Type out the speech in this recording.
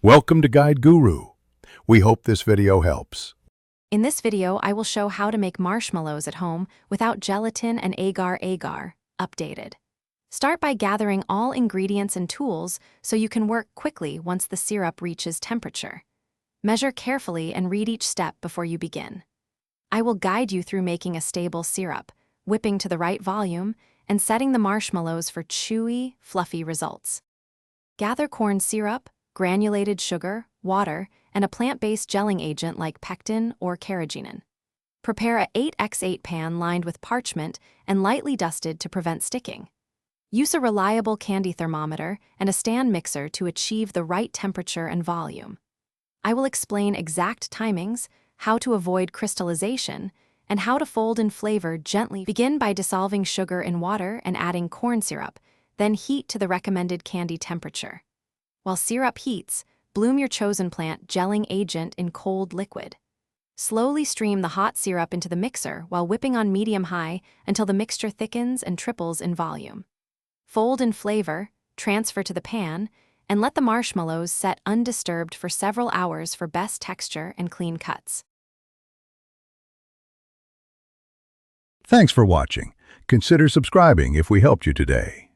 Welcome to Guide Guru. We hope this video helps. In this video, I will show how to make marshmallows at home without gelatin and agar agar, updated. Start by gathering all ingredients and tools so you can work quickly once the syrup reaches temperature. Measure carefully and read each step before you begin. I will guide you through making a stable syrup, whipping to the right volume, and setting the marshmallows for chewy, fluffy results. Gather corn syrup, granulated sugar, water, and a plant-based gelling agent like pectin or carrageenan. Prepare a 8x8 pan lined with parchment and lightly dusted to prevent sticking. Use a reliable candy thermometer and a stand mixer to achieve the right temperature and volume. I will explain exact timings, how to avoid crystallization, and how to fold and flavor gently. Begin by dissolving sugar in water and adding corn syrup, then heat to the recommended candy temperature. While syrup heats, bloom your chosen plant gelling agent in cold liquid. Slowly stream the hot syrup into the mixer while whipping on medium-high until the mixture thickens and triples in volume. Fold and flavor, transfer to the pan, and let the marshmallows set undisturbed for several hours for best texture and clean cuts. Thanks for watching. Consider subscribing if we helped you today.